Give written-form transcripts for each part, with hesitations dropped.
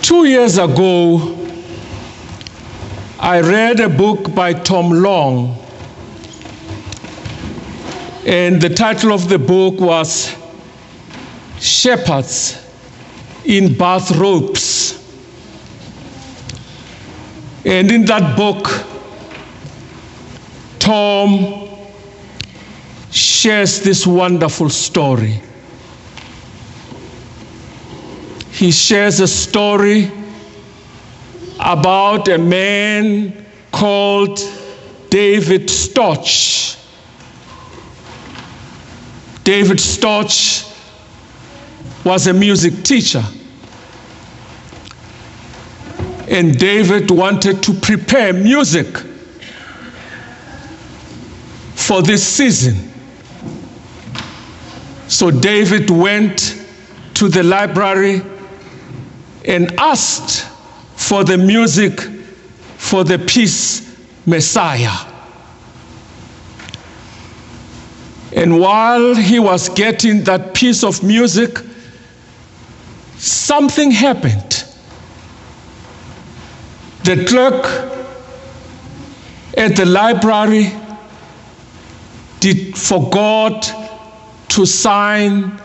2 years ago, I read a book by Tom Long, and the title of the book was Shepherds in Bathrobes. And in that book, Tom shares this wonderful story. He shares a story about a man called David Stotch. David Stotch was a music teacher, and David wanted to prepare music for this season. So David went to the library and asked for the music for the piece Messiah. And while he was getting that piece of music, something happened. The clerk at the library forgot to sign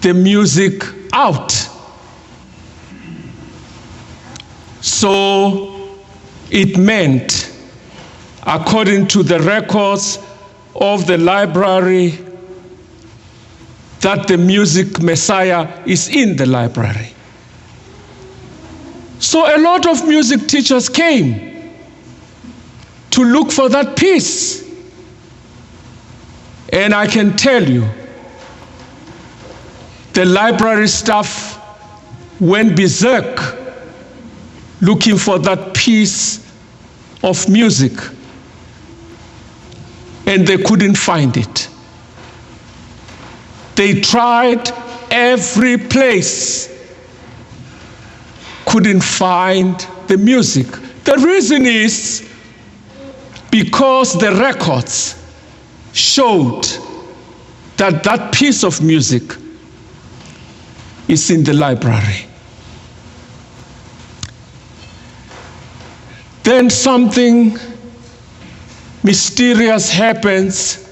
the music out. So it meant, according to the records of the library, that the music Messiah is in the library. So a lot of music teachers came to look for that piece. And I can tell you, the library staff went berserk looking for that piece of music, and they couldn't find it. They tried every place, couldn't find the music. The reason is because the records showed that that piece of music is in the library. Then something mysterious happens.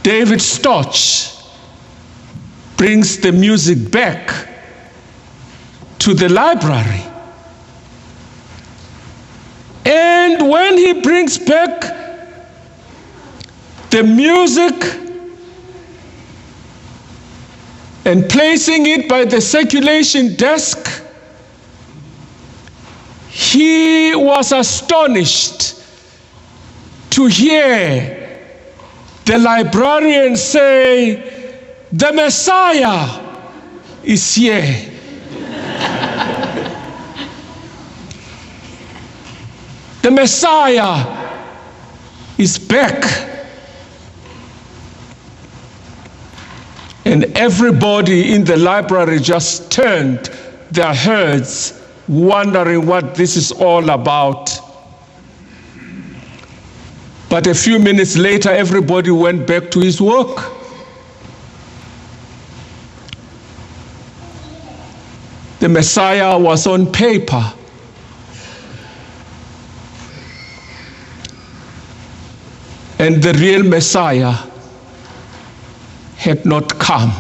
David Stotch brings the music back to the library. And when he brings back the music and placing it by the circulation desk, he was astonished to hear the librarian say, "The Messiah is here." The Messiah is back. And everybody in the library just turned their heads, wondering what this is all about. But a few minutes later, everybody went back to his work. The Messiah was on paper. And the real Messiah had not come.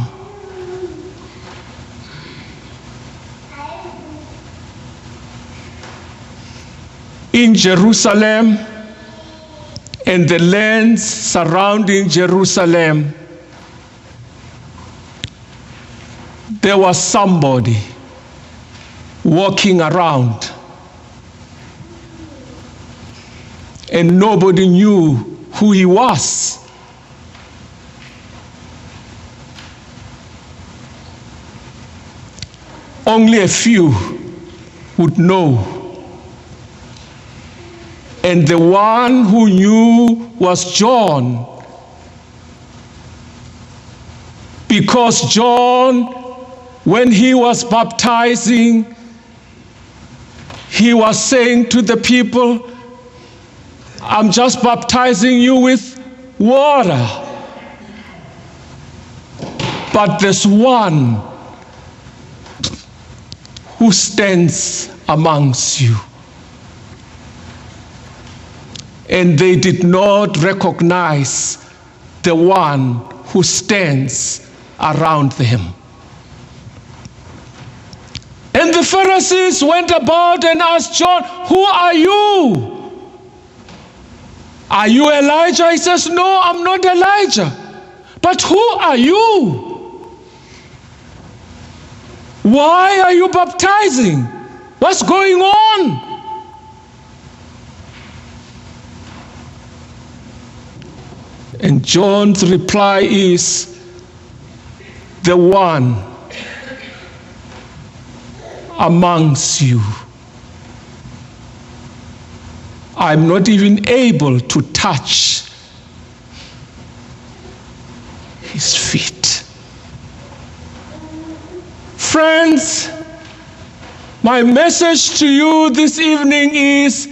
In Jerusalem and the lands surrounding Jerusalem, there was somebody walking around, and nobody knew who he was. Only a few would know. And the one who knew was John. Because John, when he was baptizing, he was saying to the people, "I'm just baptizing you with water. But there's one who stands amongst you. And they did not recognize the one who stands around them. And the Pharisees went about and asked John, "Who are you? Are you Elijah?" He says, "No, I'm not Elijah. But who are you? Why are you baptizing? What's going on?" And John's reply is, "The one amongst you, I'm not even able to touch his feet." Friends, my message to you this evening is,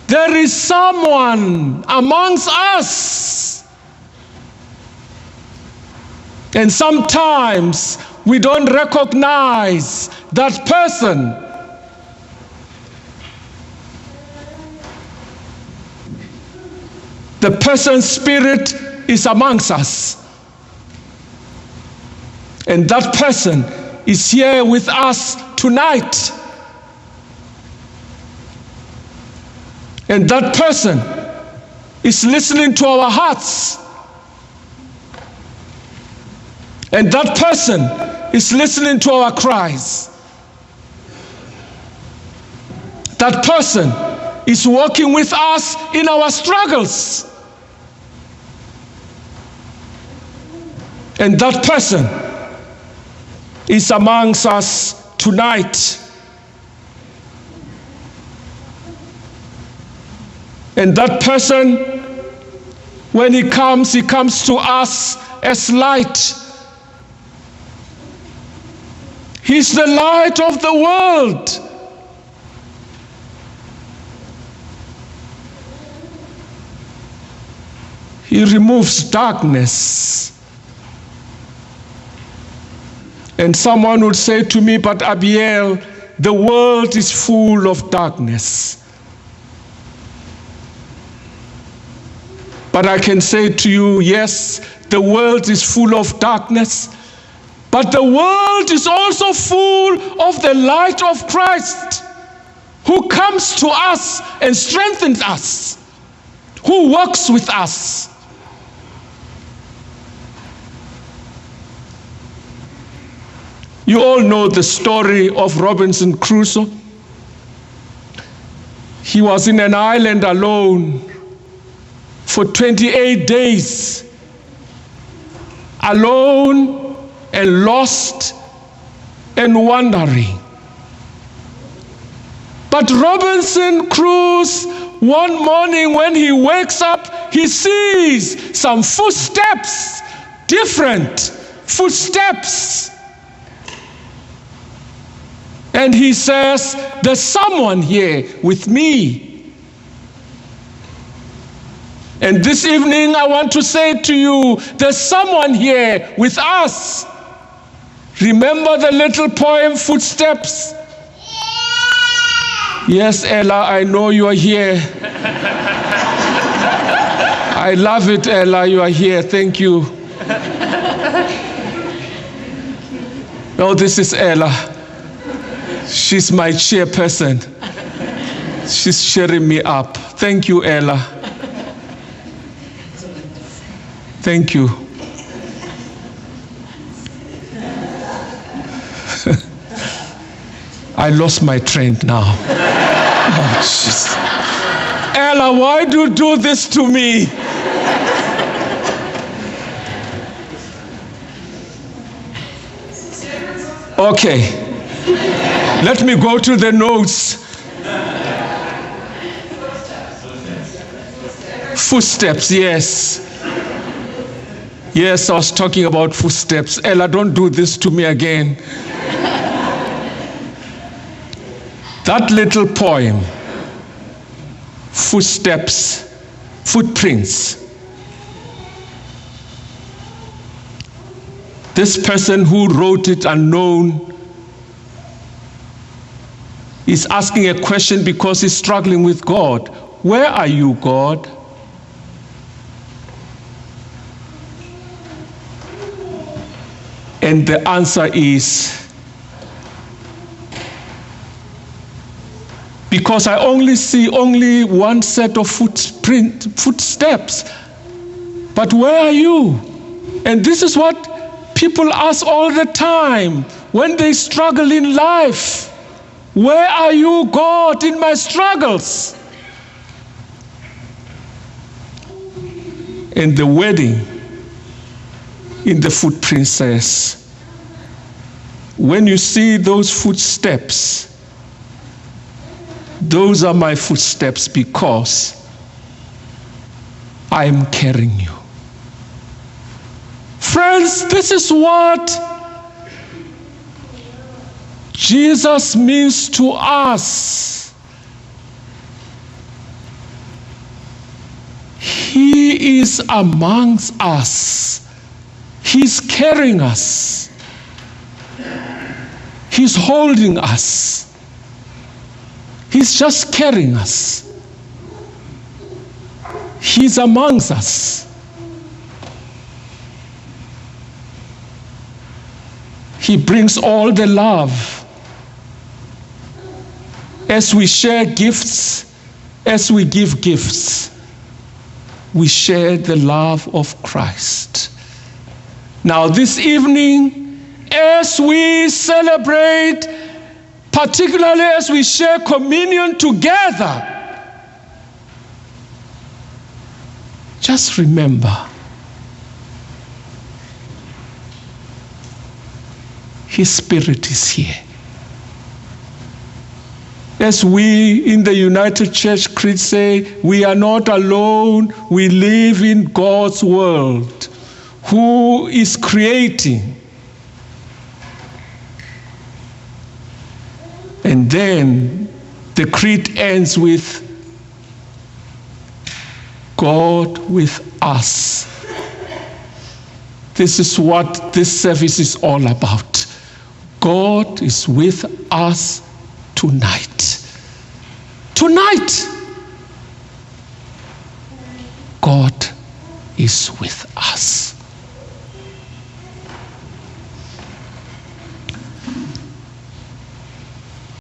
there is someone amongst us. And sometimes we don't recognize that person. The person's spirit is amongst us. And that person is here with us tonight. And that person is listening to our hearts. And that person is listening to our cries. That person is walking with us in our struggles. And that person is amongst us tonight. And that person, when he comes to us as light. He's the light of the world. He removes darkness. And someone would say to me, "But Abiel, the world is full of darkness." But I can say to you, yes, the world is full of darkness, but the world is also full of the light of Christ, who comes to us and strengthens us, who works with us. You all know the story of Robinson Crusoe. He was in an island alone for 28 days, alone and lost and wandering. But Robinson Crusoe, one morning when he wakes up, he sees some footsteps, different footsteps. And he says, "There's someone here with me." And this evening I want to say to you, there's someone here with us. Remember the little poem, Footsteps? Yes, Ella, I know you are here. I love it, Ella, you are here. Thank you. No, this is Ella. She's my chairperson. She's cheering me up. Thank you, Ella. Thank you. I lost my train now. Oh, jeez. Ella, why do you do this to me? Okay. Let me go to the notes. Footsteps, yes. Yes, I was talking about footsteps. Ella, don't do this to me again. That little poem, Footsteps, Footprints. This person who wrote it, unknown, He's asking a question because he's struggling with God. Where are you, God? And the answer is, because I only see one set of footsteps. But where are you? And this is what people ask all the time when they struggle in life. Where are you, God, in my struggles? And the wedding in the footprint says, when you see those footsteps, those are my footsteps because I am carrying you. Friends, this is what Jesus means to us. He is amongst us. He's carrying us. He's holding us. He's just carrying us. He's amongst us. He brings all the love. As we share gifts, as we give gifts, we share the love of Christ. Now this evening, as we celebrate, particularly as we share communion together, just remember, His Spirit is here. As we in the United Church Creed say, we are not alone, we live in God's world, who is creating. And then the creed ends with God with us. This is what this service is all about. God is with us tonight. Tonight, God is with us.